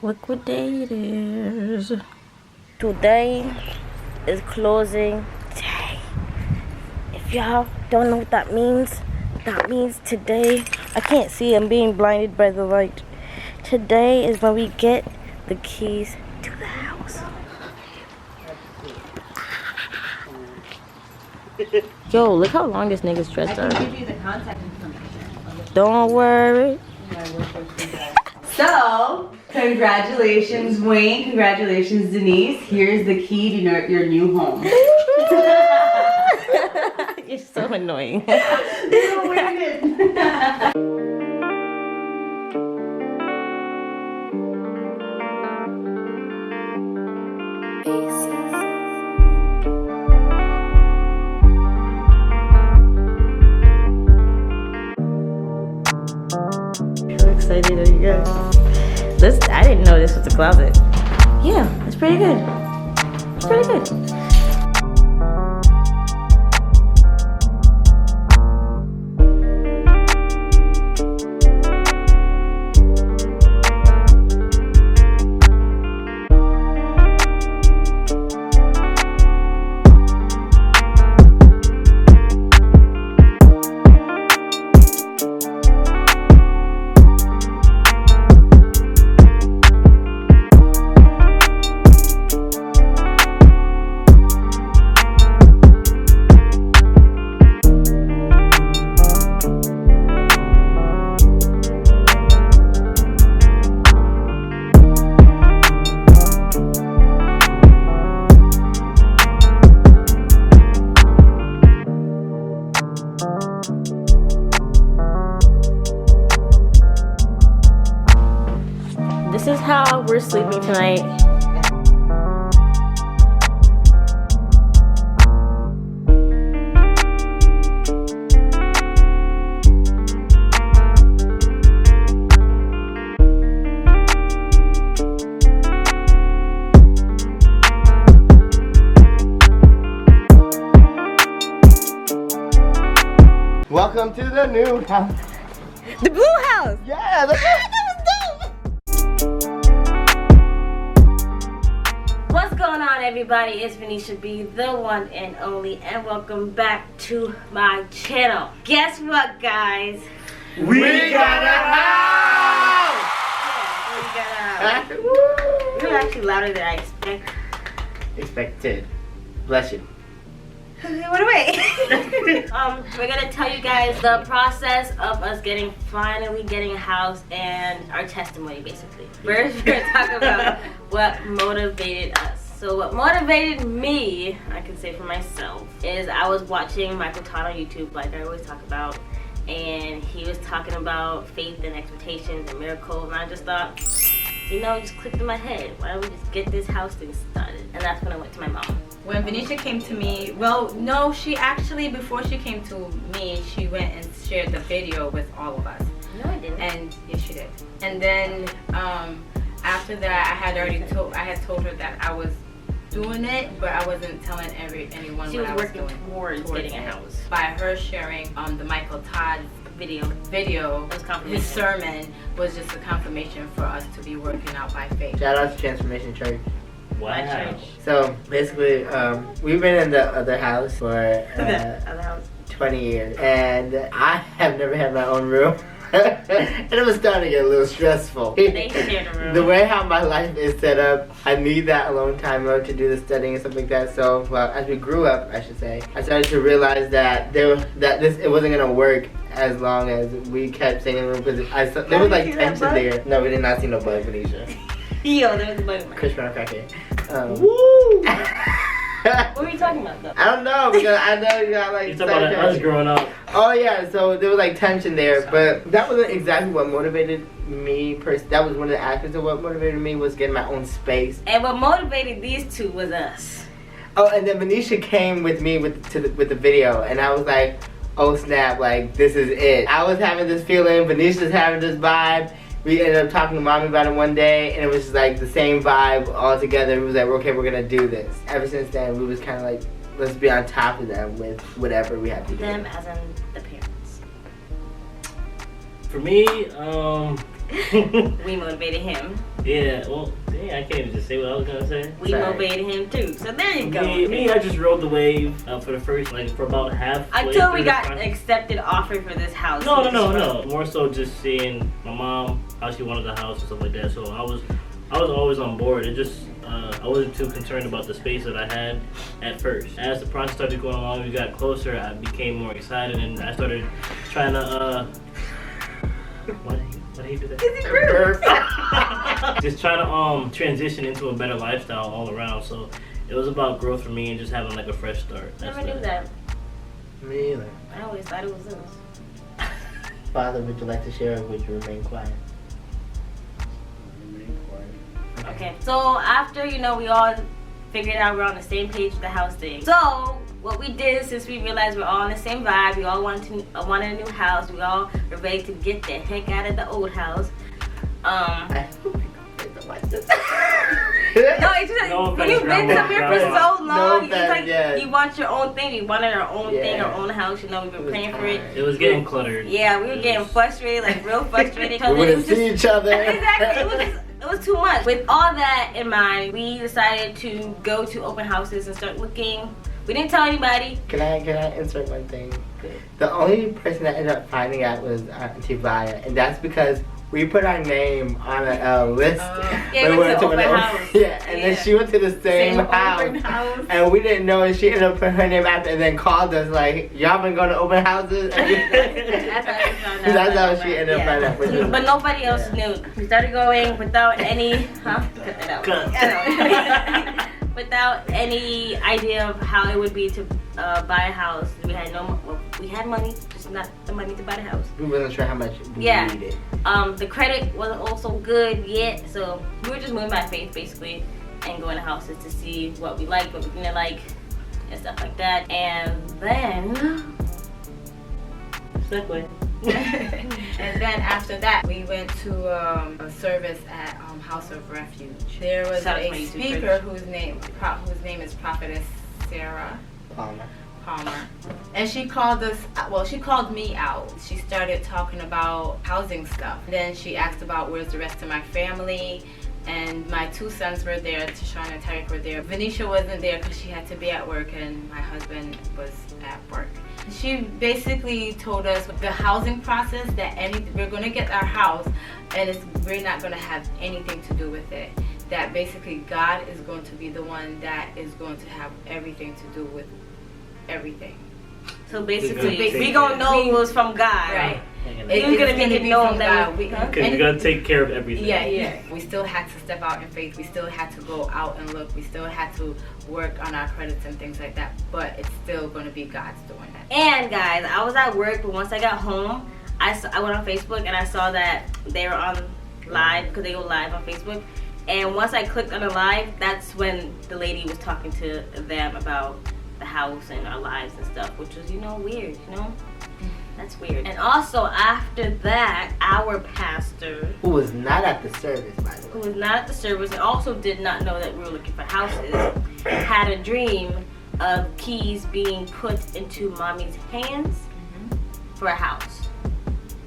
Liquidators. Today is closing day. If y'all don't know what that means today, I can't see, I'm being blinded by the light. Today is when we get the keys to the house. Yo, look how long this nigga's dressed up. I can give you the contact information. Don't worry. So, congratulations, Wayne. Congratulations, Denise. Here's the key to your new home. You're so annoying. So weirded. How excited are you guys? I didn't know this was a closet. Yeah, it's pretty good. It's pretty good. This is how we're sleeping tonight. Welcome to the new house. The blue house! Yeah, that's That was dope! What's going on, everybody? It's Venetia B, the one and only, and welcome back to my channel. Guess what, guys? We got a house! Yeah, we got a house. You're actually louder than I Expected. Bless you. What do we? We're gonna tell you guys the process of us finally getting a house and our testimony, basically. First, we're gonna talk about what motivated us. So what motivated me, I can say for myself, is I was watching Michael Todd on YouTube, like I always talk about, and he was talking about faith and expectations and miracles, and I just thought, you know, it just clicked in my head. Why don't we just get this house thing started? And that's when I went to my mom. When Venetia came to me, well, no, she actually, before she came to me, she went and shared the video with all of us. No, I didn't. And yes, she did. And then after that, I had told her that I was doing it, but I wasn't telling anyone She what was I was working doing towards getting a house. By her sharing the Michael Todd video, was confirmation. his sermon was just a confirmation for us to be working out by faith. Shout out to Transformation Church. Wow. Church. So basically, we've been in the other house for Other house. 20 years, and I have never had my own room. And it was starting to get a little stressful. They shared a room. The way how my life is set up, I need that alone time to do the studying and stuff like that. So, well, as we grew up, I should say, I started to realize that it wasn't gonna work as long as we kept staying in the room, because there was like tension there. No, we did not see no bug, Venetia. Yo, there was a bug in my Chris Brown crackhead. Woo! What were you talking about, though? I don't know, because I know you got like. You talking about us growing up? Oh yeah, so there was like tension there, but that wasn't exactly what motivated me. That was one of the aspects of what motivated me, was getting my own space. And what motivated these two was us. Oh, and then Venetia came with me with the video, and I was like, oh snap, like this is it. I was having this feeling, Venetia's having this vibe. We ended up talking to mommy about it one day, and it was just like the same vibe all together. It was like, okay, we're gonna do this. Ever since then, we was kind of like, let's be on top of them with whatever we have to do. Them as in the parents. For me, We motivated him. Yeah, well, dang, I can't even just say what I was gonna say. We Sorry. motivated him too. So there you go. Me, I just rode the wave for the first, like, for about half. Until we got accepted offer for this house. No. More so just seeing my mom, how she wanted the house and stuff like that. So I was always on board. It just, I wasn't too concerned about the space that I had at first. As the process started going along, we got closer, I became more excited and I started trying to, why did he do that? Just trying to transition into a better lifestyle all around. So it was about growth for me and just having like a fresh start. Never knew that. Me either. I always thought it was us. Father, would you like to share or would you remain quiet? Okay, so after, we all figured out we're on the same page with the house thing. So what we did, since we realized we're all on the same vibe, we all wanted a new house, we all were ready to get the heck out of the old house. I hope you don't watch this. No, it's just No when you've been offense, somewhere for grandma. so long, No it's like offense, yes. you want your own thing. We wanted our own thing, Yeah. our own house. We've It been was praying for it. time. It was getting cluttered. Yeah, we were getting frustrated, like real frustrated. We wouldn't see each other. Exactly. It was too much. With all that in mind, we decided to go to open houses and start looking. We didn't tell anybody. Can I insert one thing? The only person that ended up finding out was Auntie Vaya, and that's because we put our name on a list. Yeah, we went to open house. Yeah, and then she went to the same open house, house. and we didn't know, and she ended up putting her name after, and then called us like, "Y'all been going to open houses?" That's how we found out. That's how she ended up Yeah. finding out. which was- But nobody else knew. We started going without any, cut that out. Cut. I know. Without any idea of how it would be to buy a house. We had we had money, just not the money to buy the house. We wasn't sure how much we Yeah. needed. The credit wasn't also good yet, so we were just moving by faith basically and going to houses to see what we liked, what we didn't like, and stuff like that. And then Segue. And then after that, we went to a service at House of Refuge. There was Shout out to a my YouTube speaker church. whose name is Prophetess Sarah Palmer. Palmer, and she called us. Well, she called me out. She started talking about housing stuff. Then she asked about where's the rest of my family. And my two sons were there, Tashawn and Tyreek were there. Venetia wasn't there because she had to be at work and my husband was at work. She basically told us the housing process that we're going to get our house and we're not going to have anything to do with it. That basically God is going to be the one that is going to have everything to do with everything. so basically Take we gonna know it was from God. Right. He was gonna make it known that we Because you gotta take care of everything. Yeah. We still had to step out in faith. We still had to go out and look. We still had to work on our credits and things like that. But it's still going to be God's doing that. And guys, I was at work, but once I got home, I went on Facebook and I saw that they were on live because they go live on Facebook. And once I clicked on the live, that's when the lady was talking to them about the house and our lives and stuff, which was, weird, That's weird. And also after that, our pastor, Who was not at the service, by the who way. was not at the service and also did not know that we were looking for houses, had a dream of keys being put into mommy's hands for a house.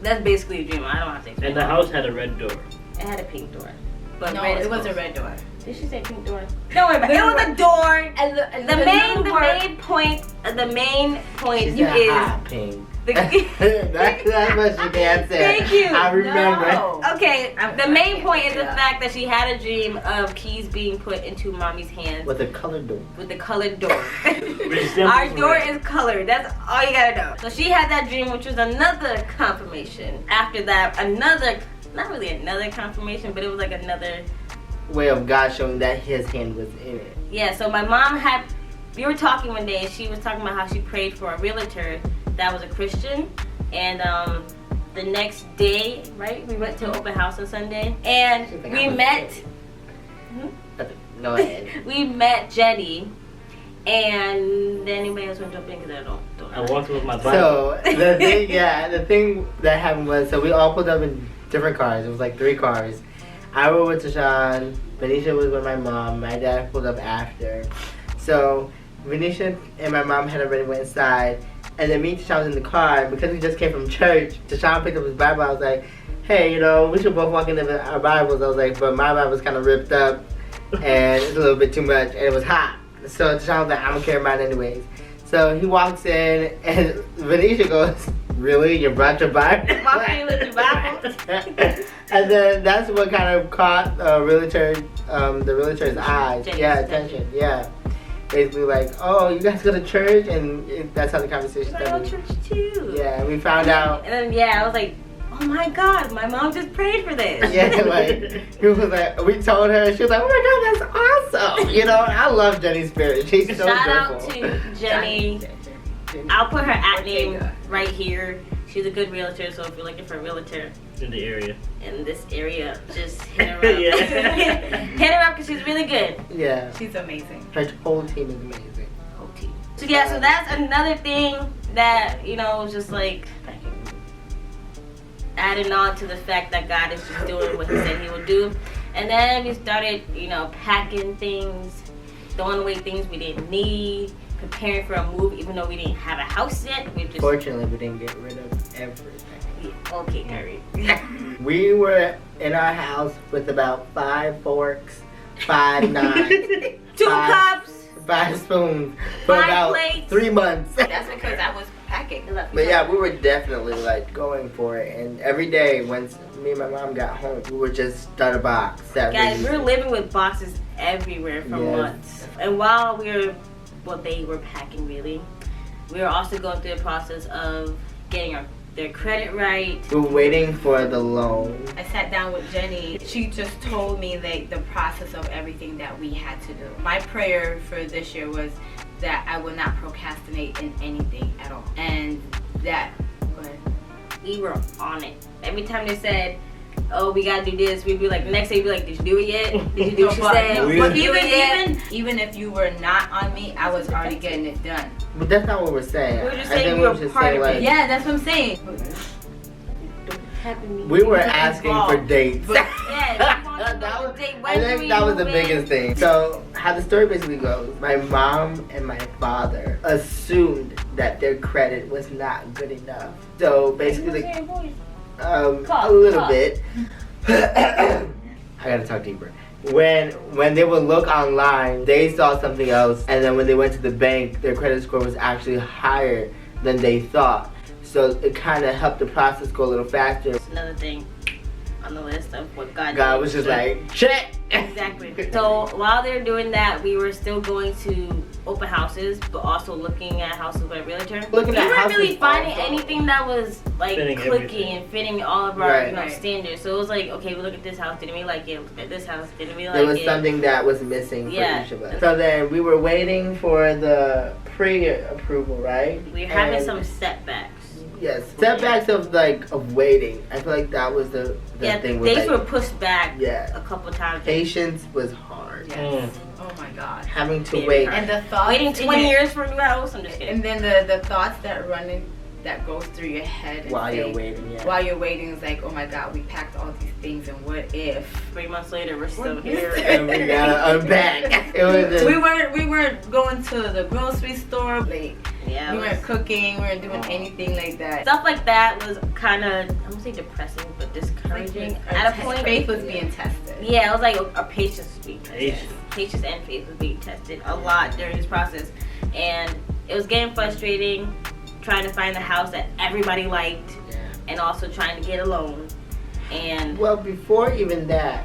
That's basically a dream. I don't have to explain. And the house had a red door. It had a pink door. But No, red is it was a closed. red door. Did she say pink door? Don't worry about it. It was a door. And The main point She you said is hot pink. the That's what she can't say. Thank you. I remember. No. Okay, the I main can't point make is it the up. fact that she had a dream of keys being put into mommy's hands With a colored door. with the colored door. Which Our symbols door red. is colored. That's all you gotta know. So she had that dream, which was another confirmation. After that, not really another confirmation, but it was like another. Way of God showing that his hand was in it. Yeah, so my mom we were talking one day and she was talking about how she prayed for a realtor that was a Christian. And the next day, right, we went to open house on Sunday. And She's like, we I'm met, Go ahead. we met Jenny. And then anybody else want to jump in because I don't I walked with my Bible. So the thing that happened was, so we all pulled up in different cars. It was like 3 cars. I was with Tashawn, Venetia was with my mom, my dad pulled up after. So Venetia and my mom had already went inside, and then me and Tashawn was in the car, and because we just came from church, Tashawn picked up his Bible. I was like, hey, you know, we should both walk into our Bibles. I was like, but my Bible's kind of ripped up and it's a little bit too much and it was hot. So Deshaun was like, I'm gonna carry mine anyways. So he walks in and Venetia goes, really? You brought your Bible? Walking in with your Bible? And then that's what kind of caught the realtor's eyes. Jenny's Yeah, attention. Yeah. Basically like, oh, you guys go to church? And that's how the conversation I go to started. church too. Yeah, we found out. And then I was like, oh my God, my mom just prayed for this. Yeah, like, he was like, we told her, she was like, oh my God, that's awesome. You know, I love Jenny's spirit. She's so Shout out joyful. to Jenny. I'll put her at name right here. She's a good realtor, so if you're looking for a realtor In the area. in this area, just hit her up. Yeah. Hit her up because she's really good. Yeah, She's amazing. her whole team is amazing. OT. So yeah, so that's another thing that, was just like adding on to the fact that God is just doing what he said he would do. And then we started, packing things, throwing away things we didn't need, preparing for a move even though we didn't have a house yet. We just Fortunately, we didn't get rid of everything. okay, Harry. We were in our house with about 5 forks, 5 knives, 2 Five. cups. 5 spoons for 5 about plates. 3 months. That's because I was packing. But yeah, we were definitely like going for it. And every day once me and my mom got home, we would just start a box. That Guys, we we're living with boxes everywhere for Yes. months. And while they were packing really, we were also going through the process of getting their credit right. We were waiting for the loan. I sat down with Jenny. She just told me the process of everything that we had to do. My prayer for this year was that I would not procrastinate in anything at all. And that, We were on it. Every time they said, oh, we gotta do this, we'd be like, the next day we'd be like, did you do it yet? Did you do what you said? but Did you do it yet? even if you were not on me, I was already getting it done. But that's not what we're saying. We were just I saying think we we were were just part saying of like it. Yeah, that's what I'm saying. we were asking for dates. Yeah, you want to That know was- the date, I when do think we that was the move in? biggest thing. So how the story basically goes, my mom and my father assumed that their credit was not good enough. So basically, a little bit. I gotta talk deeper. When they would look online, they saw something else, and then when they went to the bank, their credit score was actually higher than they thought. So it kind of helped the process go a little faster. That's another thing on the list of what God God did. was just like, check. Exactly. So while they're doing that, we were still going to open houses, but also looking at houses with a realtor. Looking we at weren't houses really finding also. anything that was like Fitting clicking everything. and fitting all of our Right. Right. standards. So it was like, okay, we look at this house, didn't we like it? Look at this house, didn't we like There was it? something that was missing for Yeah. each of us. So then we were waiting for the pre-approval, right? We're having And some setbacks. yes setbacks of waiting. I feel like that was the Yeah, thing with dates like, were pushed back Yeah. a couple times. patience was hard. Yes. Oh my God. Having to Very wait. hard. And the thoughts. Waiting and 20 then- years for a new house? I'm just kidding. And then the thoughts that goes through your head and While you're think- waiting, yeah. While you're waiting, it's like, oh my God, we packed all these things, and what if? 3 months later, we're still We're here. And we gotta unpack. It was just, We weren't going to the grocery store. Like, Yeah, we it weren't was- cooking. We weren't doing anything like that. stuff like that was kind of, I won't say depressing, but discouraging at a point. Faith was being tested. Yeah, it was like our patience was being tested. Patience. Patience and faith was being tested a lot during this process. And it was getting frustrating trying to find the house that everybody liked yeah. and also trying to get a loan. And Well, before even that,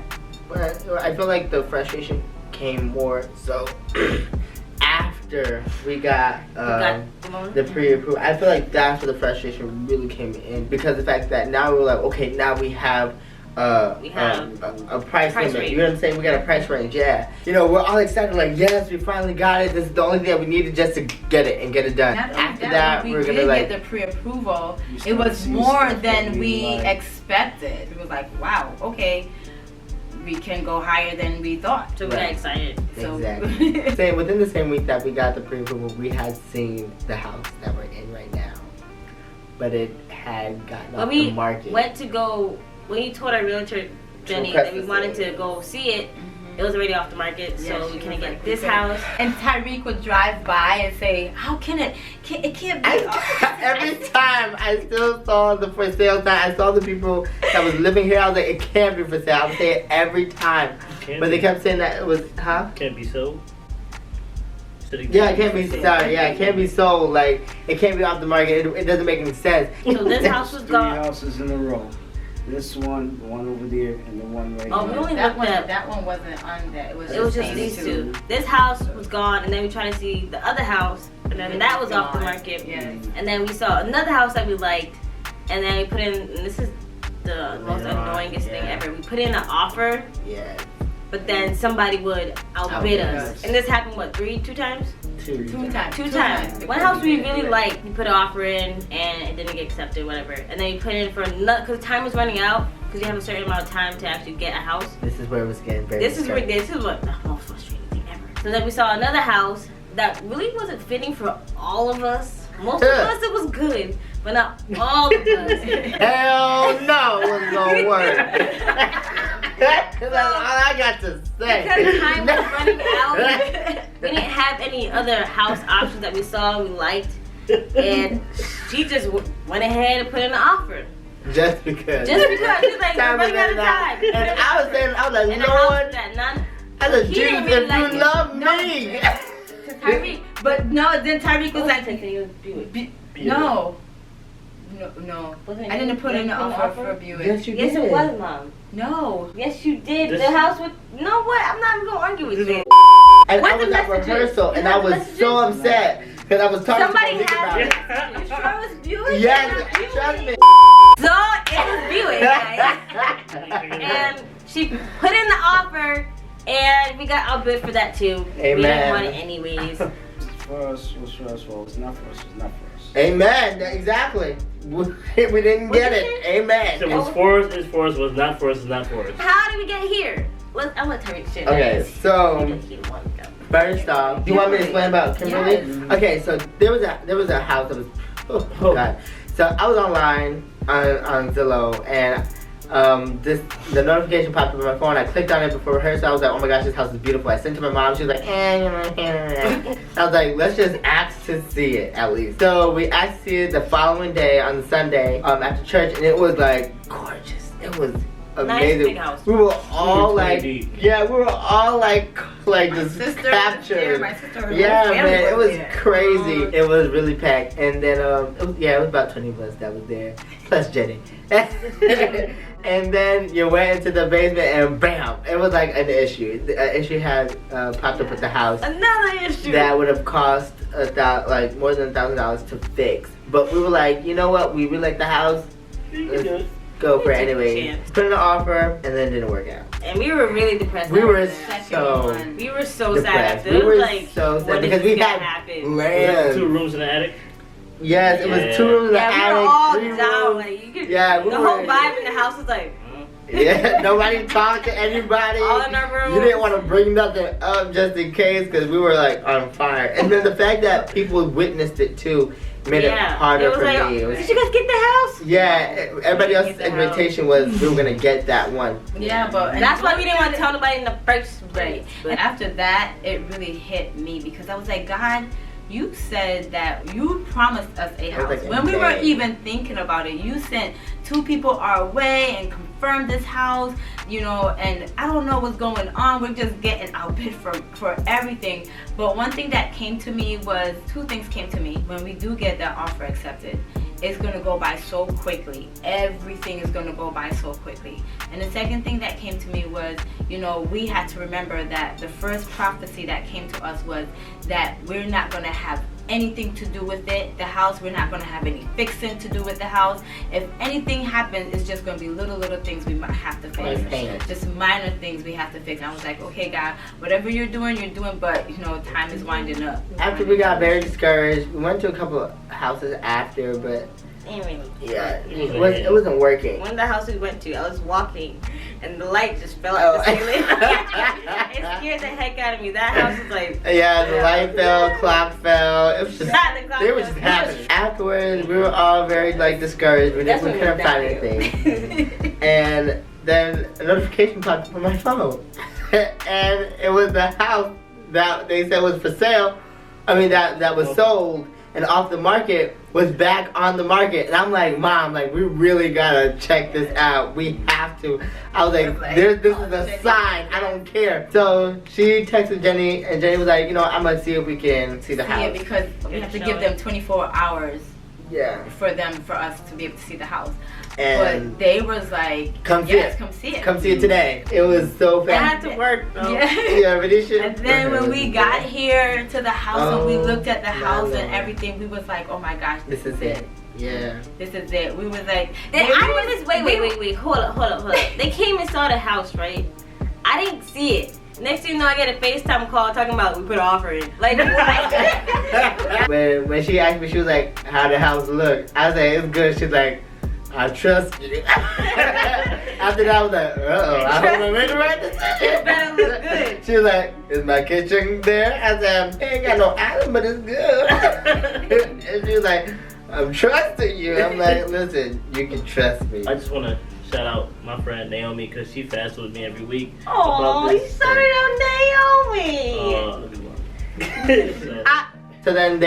I feel like the frustration came more so after we got, got the loan. the pre-approval. I feel like that's where the frustration really came in because the fact that now we're like, okay, now we have We have a price limit. range. You know what I'm saying? We got a price range. Yeah. You know, we're all excited. Like, yes, we finally got it. This is the only thing that we needed just to get it and get it done. Not only After that, when we're we gonna did like. get the pre-approval. You It start was seeing more stuff than that we like. expected. It was like, wow, okay, we can go higher than we thought. So we got Right. excited. So Exactly. Same within the same week that we got the pre-approval, we had seen the house that we're in right now, but it had gotten When off we the market. went to go, when you told our realtor, Jenny, request that we to wanted see to it. go see it, It was already off the market, Yeah, so she we couldn't was get like, this we couldn't. house. And Tyreek would drive by and say, "How can it can't be." Every time I still saw the for sale sign, I saw the people that was living here. I was like, it can't be for sale. I would say it every time, but they kept saying that it was, huh? Can't be sold. Yeah, it can't be sorry. Yeah, it can't be sold. Like it can't be off the market. It doesn't make any sense. So this house was 3 gone. houses in a row. This one, the one over there, and the one right Oh, we here. only that looked one, at. that one wasn't on that. It was It was just these these two. This house was gone, and then we tried to see the other house, and then that was off the market. Yes. And then we saw another house that we liked, and then we put in. And this is the most annoyingest thing ever. We put in an offer, Yeah, but then somebody would outbid Outbid us. us. And this happened what, two times? two. Two times. Two times. One house we really liked, we put an offer in, and it didn't get accepted, whatever. And then we put in for another, because time was running out, because you have a certain amount of time to actually get a house. This is where it was getting very. This is what the most frustrating thing ever. So then we saw another house that really wasn't fitting for all of us. Most of us, it was good, but not all of us. Hell no, it wasn't gonna work. That's all I got to say. Because time was running out, we didn't have any other house options that we saw we liked, and she just went ahead and put in an offer. Just because. Just because she's like, Time we're running out of was running time. And I was saying, I was like, And the house Lord, that none. I said, He Jesus, didn't if really like you it. love No. me. Tyreek, but no, then Tyreek was like, no. No. I didn't put in an offer for a Buick. Yes, you Yes, did. it was, Mom. No. Yes, you did. This- The house with. You know what? I'm not even gonna argue with you. And Where's I the was at messages? rehearsal, and You I have the was messages? so upset because I was talking Somebody to Nick had about it. it. You sure it was Buick? Yes, Buick? trust me. So it was Buick, guys. And she put in the offer, and we got outbid for that too. We didn't Amen. want it anyways. For us, it was for us. Well, it's not for us. It's not for us. Amen. Exactly. We didn't get it. Amen. So what's for us is for us. What's not for us is not for us. How did we get here? I'm gonna tell you shit. Okay, so He the one to go. first off, do you want me to explain about Kimberly? Yes. Okay, so there was a house that was oh god. So I was online on Zillow and the notification popped up on my phone. I clicked on it before rehearsal. I was like, oh my gosh, this house is beautiful. I sent it to my mom. She was like, I was like, let's just ask to see it at least. So we asked to see it the following day on Sunday after church, and it was like gorgeous. It was amazing. big house. We were all We were like, 20 deep. yeah, we were all like just Sister was captured. there, my sister, her Yeah, whole family man, it was there. crazy. It was really packed, and then it was about 20 of us that was there, plus Jenny. And then you went into the basement, and bam, it was like an issue. An issue had popped up with the house Another issue. that would have cost like more than $1,000 to fix. But we were like, you know what? We really like the house. Let's go for it Take a anyway. chance. Put in an offer, and then it didn't work out. And we were really depressed. We were after that. so We were so sad depressed. after. We It were was like, so sad what because is we gonna had happen? land. 2 rooms in the attic. Yes, it was Yeah. 2 rooms in the Yeah, we attic, were all 3 down. rooms. Like, you could, Yeah, we the were- whole vibe in the house was like, Yeah, nobody talked to anybody. all in our rooms. You didn't want to bring nothing up just in case because we were like on fire. And then the fact that people witnessed it too made it harder was for like, me. It was, did you guys get the house? yeah, everybody else's Get the expectation was we were gonna get that one. Yeah, but That's why we didn't want to tell nobody in the first place. Right. And after that, it really hit me because I was like, God, you said that you promised us a I was house. like, When we okay. weren't even thinking about it, you sent 2 people our way and confirmed this house, you know, and I don't know what's going on. We're just getting outbid for everything. But one thing that came to me was 2 things came to me when we do get that offer accepted. It's gonna go by so quickly. Everything is gonna go by so quickly. And the second thing that came to me was, you know, we had to remember that the first prophecy that came to us was that we're not gonna have anything to do with it, the house. We're not gonna have any fixing to do with the house. If anything happens, it's just gonna be little things we might have to fix. Like paint. Just minor things we have to fix. And I was like, okay, God, whatever you're doing, but you know, time is winding up. After we got very discouraged, we went to a couple of houses after, but yeah, it wasn't working. One of the houses we went to, I was walking, and the light just fell Oh. out the ceiling. It scared the heck out of me. That house was like, Yeah, the light fell, clock fell. It was just, Not the clock it was fell. just happening. Afterwards, we were all very like discouraged. We that's couldn't when we find were anything. And then a notification popped up on my phone. and it was the house that they said was for sale. I mean that was sold and off the market was back on the market. And I'm like, Mom, like we really gotta check this out. We have to. I was like, this is a sign. I don't care. So she texted Jenny, and Jenny was like, you know, I'm gonna see if we can see the house. Yeah, because we have to give them 24 hours. Yeah. For us to be able to see the house. And but they was like, come see yes, it. Come see it. Come see it today. It was so They fast. had to work though. Yeah. Venetia. And then when we got here to the house and we looked at the house Lord. and everything, we was like, oh my gosh, This is it. Yeah. This is it. We was like, Wait, hold up. They came and saw the house, right? I didn't see it. Next thing you know, I get a FaceTime call talking about we put an offer in. Like, what? when she asked me, she was like, how the house look? I was like, it's good. She's like, I trust you. After that, I was like, I hope I made the right decision. It better look good. She was like, is my kitchen there? I said, I ain't got no island, but it's good. And she was like, I'm trusting you. I'm like, listen, you can trust me. I just want to shout out my friend Naomi because she fasts with me every week. Oh, you started on Naomi. So then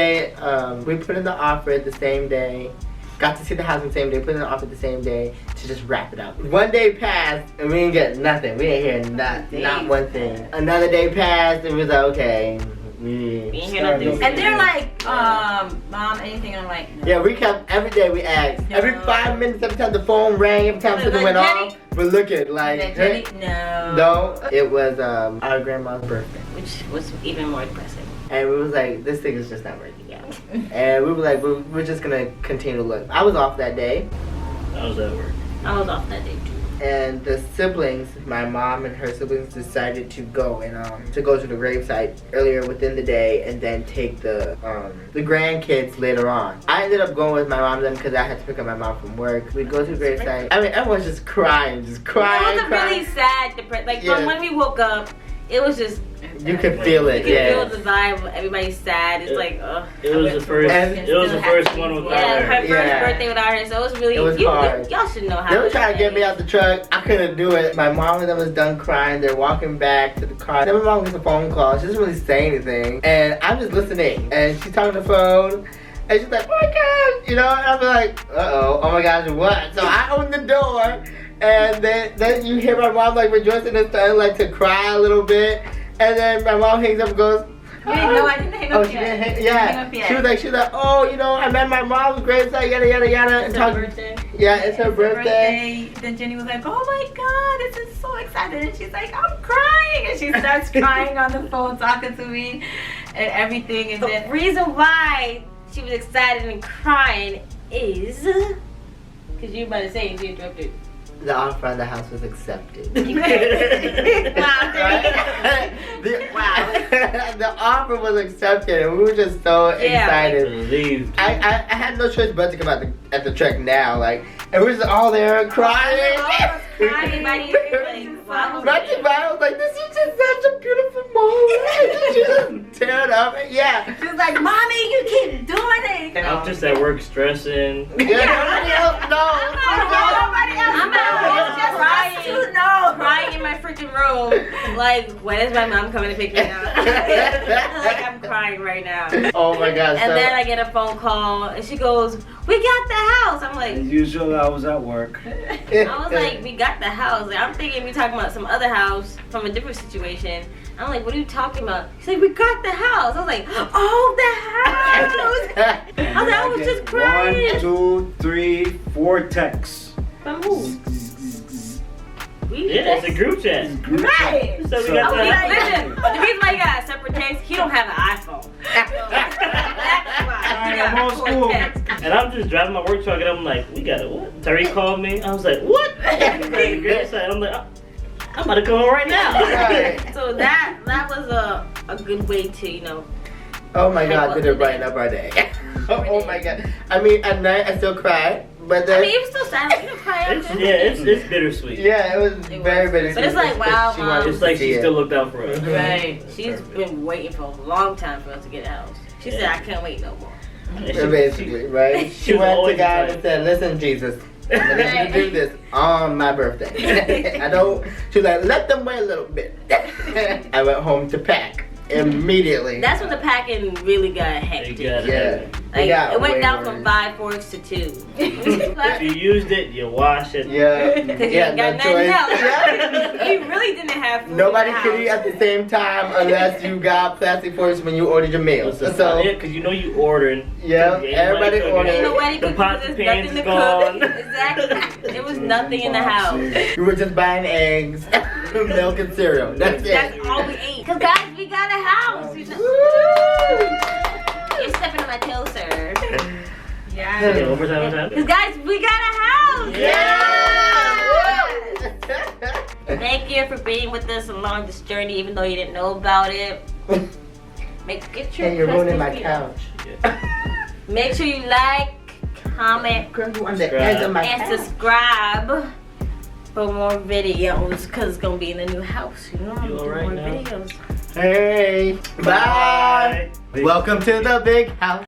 we put in the offer the same day. Got to see the house the same day, put in the offer the same day to just wrap it up. One day passed and we didn't get nothing. We didn't hear not one thing. Another day passed and we was like, okay. And they're like, Mom, anything? And I'm like, no. Yeah, we kept every day we asked. No. Every 5 minutes, every time the phone rang, every time something went Jenny? off, we're looking like, Jenny? No. No, it was our grandma's birthday. Which was even more depressing. And we was like, this thing is just not working out. And we were like, we're just gonna continue to look. I was off that day. I was at work. I was off that day too. And the siblings, my mom and her siblings, decided to go and to go to the gravesite earlier within the day, and then take the grandkids later on. I ended up going with my mom then because I had to pick up my mom from work. We go to the gravesite. I mean, everyone's just crying. It was a really sad, like from when we woke up, it was just. You could feel it. You could Yeah. feel the vibe. Everybody's sad. It's like, ugh. It was the first. It was the first one without Yeah, her. her first birthday without her, so it was really. It was hard. Y'all should know how. They were trying to get me out the truck. I couldn't do it. My mom and them was done crying. They're walking back to the car. Then my mom gets a phone call. She doesn't really say anything, and I'm just listening. And she's talking on the phone, and she's like, "Oh my god," you know. And I'm like, oh my gosh, what?" So I open the door, and then you hear my mom like rejoicing and starting like to cry a little bit. And then my mom hangs up and goes, No, I didn't hang up yet. Yeah. She was like, oh, you know, I met my mom's gravesite, yada, yada, yada. It's her birthday. Yeah, it's her birthday. Then Jenny was like, oh my god, this is so excited. And she's like, I'm crying. And she starts crying on the phone, talking to me and everything. And The reason why she was excited and crying is because you were about to say you interrupted. The offer on the house was accepted. The offer was accepted, and we were just so excited. Relieved. I had no choice but to come out at the truck now, like, and we were just all there crying. Matthew was like, this is just such a beautiful moment. She just teared up. Yeah. she was like, Mommy, you keep doing it. I'm just at work stressing. Nobody else knows. Nobody else I'm out just crying. us two know. Crying in my freaking room. Like, when is my mom coming to pick me up? Like, I'm crying right now. Oh my gosh. And then I get a phone call, and she goes, we got the house. I'm like, As usual, I was at work. I was like, we got the house. Like, I'm thinking we talking about some other house from a different situation. I'm like, what are you talking about? She's like, we got the house. I was like, oh, the house. I was like, I was just crying. 1, 2, 3, 4 texts. From who? Yeah, it's a group chat. Right. So we got Listen, the reason why you got a separate text, he don't have an iPhone. That's why. You got old school. text. And I'm just driving my work truck, and I'm like, we got it. What? Tariq called me. I was like, what? I'm like, I'm about to come home right now. Right. So that was a good way to, you know. Oh my god, did it brighten up our day. Oh my god. I mean, at night I still cry, but then. I mean, it was still sad. You don't cry after. It's bittersweet. Yeah, it was very bittersweet. But it's like, wow, She Mom. wanted It's to like see she it. still looked out for us. Right. She's been waiting for a long time for us to get a house. She said, I can't wait no more. And she- Basically, right? she She was went to always God like- and said, listen, Jesus, I'm gonna do this on my birthday. I don't. She was like, let them wait a little bit. I went home to pack immediately. That's when the packing really got hectic. Yeah. Like, got it went way down worse. from 5 forks to 2. If you used it, you wash it. Yeah. Because you Yeah, ain't got no nothing choice. else. Yeah. You really didn't have food. Nobody in the could eat house. at the same time unless you got plastic forks when you ordered your meals. That's So, because you know you ordering. yeah, Ain't everybody nobody ordered. Ain't cooking. nobody The cooking pots because and there's pans nothing to gone. cook. Exactly. There was nothing in the house. We were just buying eggs, milk, and cereal. That's That's it. all we ate. Because, guys, we got a house. You know? Woo! You're stepping on my toes, sir. Yeah. Yeah, one more time. Because, guys, we got a house. Yeah! Thank you for being with us along this journey, even though you didn't know about it. Get your And you're ruining my Christmas couch. Make sure you like, comment, Girl, you on the edge of my and couch. subscribe for more videos because it's gonna be in the new house. You know, I'm You doing alright more now? videos. Hey, bye. Bye. Welcome to the big house.